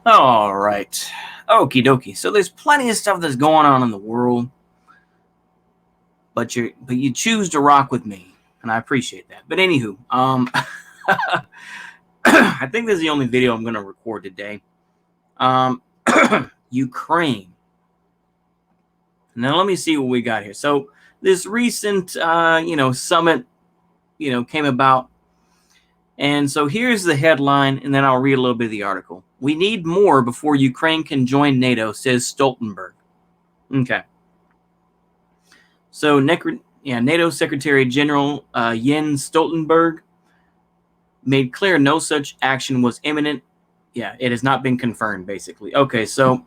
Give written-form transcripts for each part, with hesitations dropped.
All right. Okie dokie. So there's plenty of stuff that's going on in the world, but you choose to rock with me, and I appreciate that. But anywho, I think this is the only video I'm gonna record today. Um, Ukraine. Now let me see what we got here. So this recent, summit, came about. And so here's the headline, and then I'll read a little bit of the article. We need more before Ukraine can join NATO, says Stoltenberg. Okay. So NATO Secretary General Jens Stoltenberg made clear no such action was imminent. Yeah, it has not been confirmed, basically. Okay, so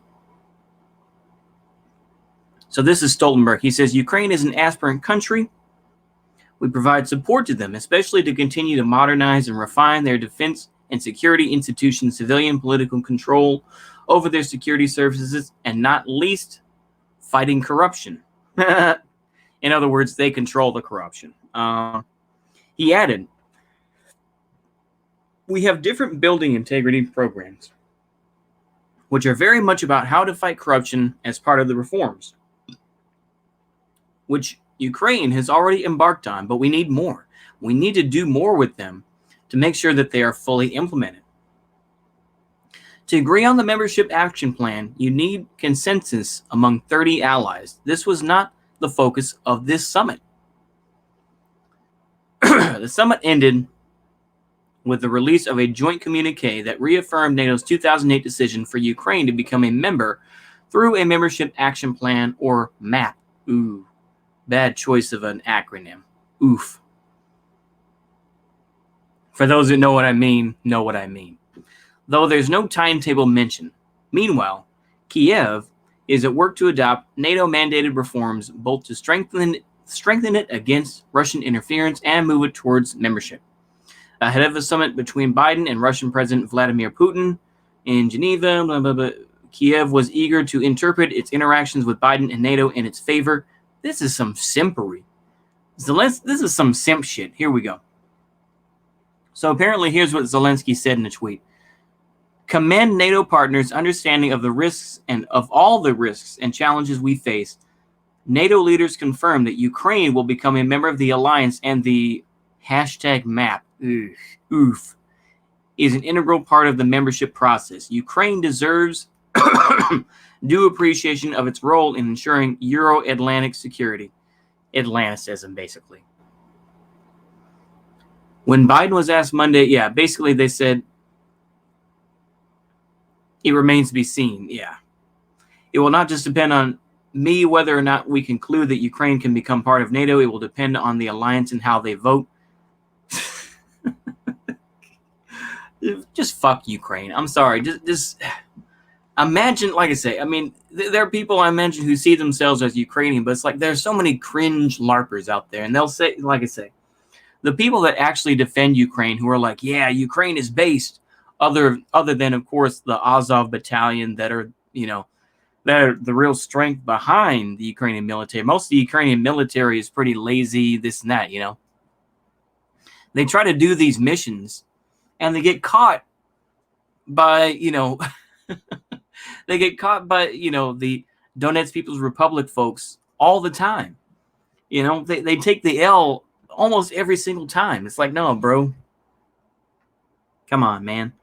this is Stoltenberg. He says Ukraine is an aspirant country. We provide support to them, especially to continue to modernize and refine their defense and security institutions, civilian political control over their security services, and not least, fighting corruption. In other words, they control the corruption. He added, we have different building integrity programs, which are very much about how to fight corruption as part of the reforms, which Ukraine has already embarked on, but we need more. We need to do more with them to make sure that they are fully implemented. To agree on the membership action plan, you need consensus among 30 allies. This was not the focus of this summit. The summit ended with the release of a joint communique that reaffirmed NATO's 2008 decision for Ukraine to become a member through a membership action plan, or MAP. Ooh, bad choice of an acronym. Oof. For those who know what I mean, know what I mean. Though there's no timetable mentioned. Meanwhile, Kiev is at work to adopt NATO-mandated reforms, both to strengthen it against Russian interference and move it towards membership. Ahead of a summit between Biden and Russian President Vladimir Putin in Geneva, blah, blah, blah, Kiev was eager to interpret its interactions with Biden and NATO in its favor. This is some simpery. This is some simp shit. Here we go. So apparently, here's what Zelensky said in a tweet. Commend NATO partners' understanding of the risks and of all the risks and challenges we face. NATO leaders confirm that Ukraine will become a member of the alliance, and the #MAP is an integral part of the membership process. Ukraine deserves due appreciation of its role in ensuring Euro-Atlantic security. Atlanticism, basically. When Biden was asked Monday, basically they said, it remains to be seen. Yeah. It will not just depend on me whether or not we conclude that Ukraine can become part of NATO. It will depend on the alliance and how they vote. Just fuck Ukraine. I'm sorry. Just imagine, like I say, I mean, there are people I mentioned who see themselves as Ukrainian, but it's like there's so many cringe LARPers out there, and they'll say, like I say, the people that actually defend Ukraine, who are like, yeah, Ukraine is based, other than, of course, the Azov battalion that are the real strength behind the Ukrainian military. Most of the Ukrainian military is pretty lazy, this and that, They try to do these missions, and they get caught by, they get caught by, the Donetsk People's Republic folks all the time. They take the L almost every single time. It's like, no, bro. Come on, man.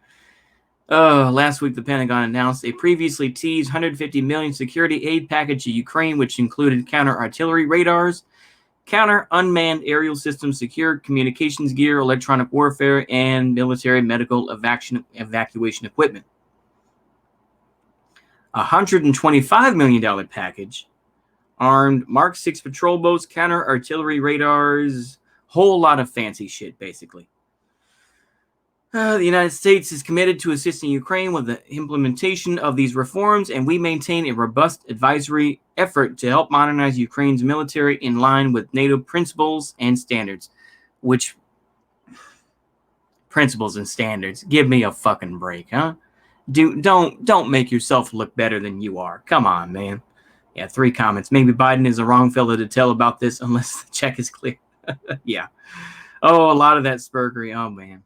Last week, the Pentagon announced a previously teased $150 million security aid package to Ukraine, which included counter-artillery radars, counter-unmanned aerial systems, secure communications gear, electronic warfare, and military medical evacuation equipment. A $125 million package armed Mark 6 patrol boats, counter-artillery radars, whole lot of fancy shit, basically. The United States is committed to assisting Ukraine with the implementation of these reforms, and we maintain a robust advisory effort to help modernize Ukraine's military in line with NATO principles and standards. Which principles and standards? Give me a fucking break, huh? Don't make yourself look better than you are. Come on, man. Yeah, 3 comments. Maybe Biden is the wrong fellow to tell about this unless the check is clear. Yeah. Oh, a lot of that spurgery. Oh, man.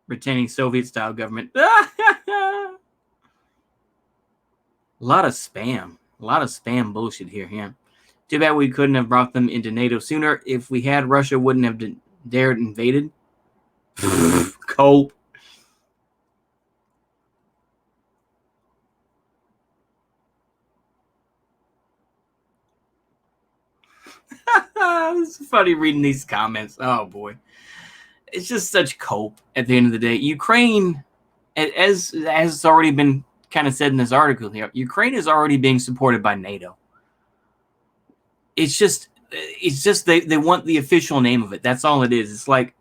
retaining Soviet-style government. A lot of spam. A lot of spam bullshit here. Yeah. Too bad we couldn't have brought them into NATO sooner. If we had, Russia wouldn't have dared invaded. Cope. It's funny reading these comments. Oh boy, it's just such cope. At the end of the day, Ukraine, as it's already been kind of said in this article here, Ukraine is already being supported by NATO. It's just they want the official name of it. That's all it is. It's like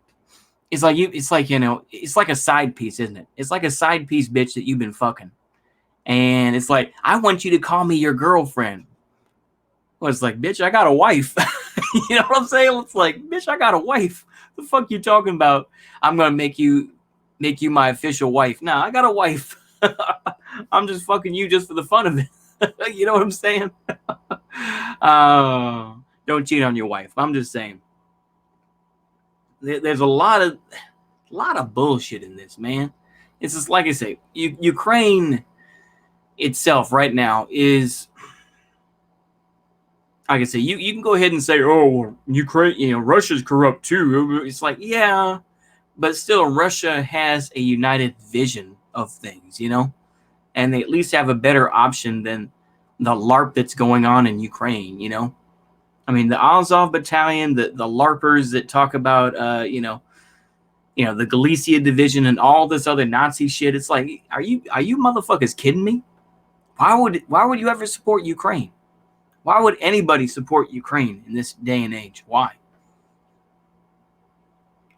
it's like a side piece, isn't it? It's like a side piece bitch that you've been fucking, and it's like, I want you to call me your girlfriend. Well, it's like, bitch, I got a wife. You know what I'm saying? It's like, bitch, I got a wife. The fuck you talking about? I'm gonna make you my official wife. Nah, I got a wife. I'm just fucking you just for the fun of it. You know what I'm saying? Don't cheat on your wife. I'm just saying. There's a lot of bullshit in this, man. It's just like I say, Ukraine itself right now is, like I say, you can go ahead and say, oh, Ukraine, Russia's corrupt too. It's like, yeah, but still, Russia has a united vision of things, and they at least have a better option than the LARP that's going on in Ukraine, I mean, the Azov battalion, the LARPers that talk about, the Galicia division and all this other Nazi shit. It's like, are you motherfuckers kidding me? Why would you ever support Ukraine? Why would anybody support Ukraine in this day and age? Why?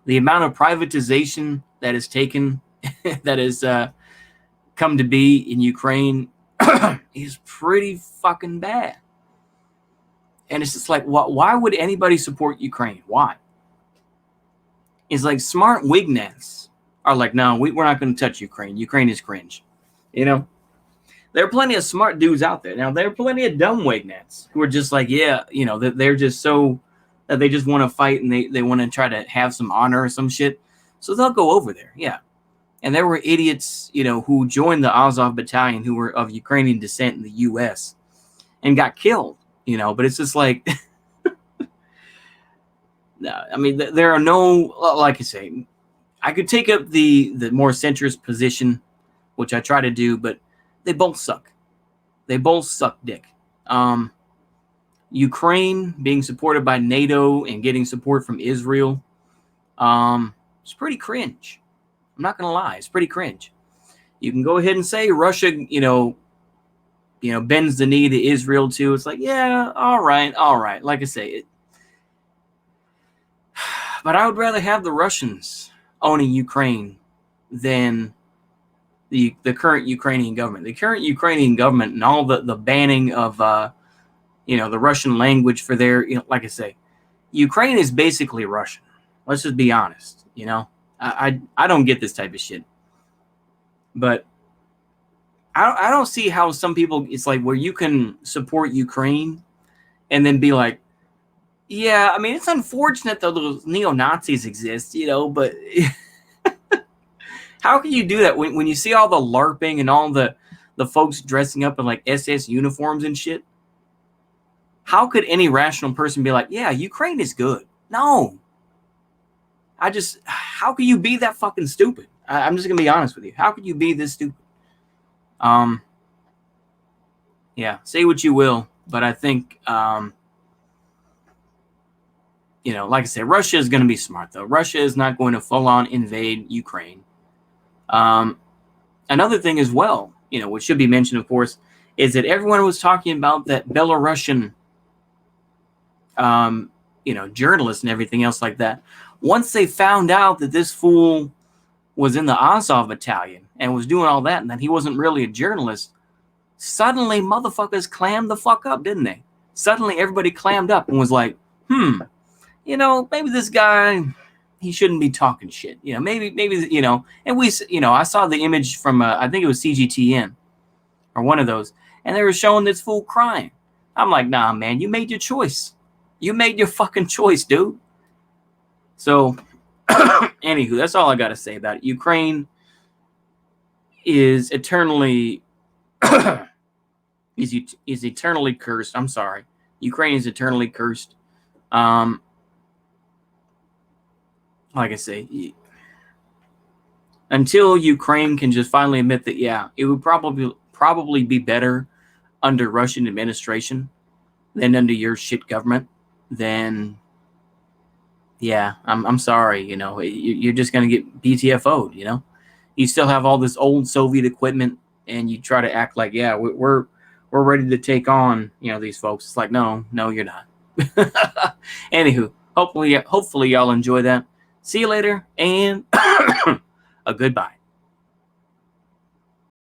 The amount of privatization that is taken, that has come to be in Ukraine is pretty fucking bad. And it's just like, why would anybody support Ukraine? Why? It's like smart Wignets are like, no, we're not going to touch Ukraine. Ukraine is cringe. There are plenty of smart dudes out there. Now, there are plenty of dumb Wignets who are just like, yeah, they're just so that they just want to fight and they want to try to have some honor or some shit. So they'll go over there. Yeah. And there were idiots, who joined the Azov battalion who were of Ukrainian descent in the U.S. and got killed. But it's just like, no, I mean, there are no, like I say, I could take up the more centrist position, which I try to do, but they both suck. They both suck dick. Ukraine being supported by NATO and getting support from Israel, it's pretty cringe. I'm not going to lie. It's pretty cringe. You can go ahead and say Russia, bends the knee to Israel too. It's like, yeah, all right. Like I say, but I would rather have the Russians owning Ukraine than the current Ukrainian government. The current Ukrainian government and all the banning of, the Russian language for their, like I say, Ukraine is basically Russian. Let's just be honest. I don't get this type of shit, but I don't see how some people, it's like where you can support Ukraine and then be like, yeah, I mean, it's unfortunate that those neo-Nazis exist, but how can you do that when you see all the LARPing and all the folks dressing up in like SS uniforms and shit? How could any rational person be like, yeah, Ukraine is good? No. How can you be that fucking stupid? I'm just going to be honest with you. How could you be this stupid? Yeah, say what you will, but I think, like I said, Russia is going to be smart, though. Russia is not going to full-on invade Ukraine. Another thing as well, which should be mentioned, of course, is that everyone was talking about that Belarusian, journalists and everything else like that. Once they found out that this fool was in the Azov battalion and was doing all that and that he wasn't really a journalist, suddenly motherfuckers clammed the fuck up, didn't they? Suddenly everybody clammed up and was like, maybe this guy, he shouldn't be talking shit. Maybe, and I saw the image from, I think it was CGTN or one of those, and they were showing this fool crying. I'm like, nah, man, you made your choice. You made your fucking choice, dude. So, Anywho, that's all I got to say about it. Ukraine is eternally is eternally cursed. I'm sorry. Ukraine is eternally cursed. Like I say, until Ukraine can just finally admit that, yeah, it would probably be better under Russian administration than under your shit government, then yeah, I'm sorry, you're just gonna get BTFO'd, You still have all this old Soviet equipment, and you try to act like, yeah, we're ready to take on, these folks. It's like, no, you're not. Anywho, hopefully y'all enjoy that. See you later, and a goodbye.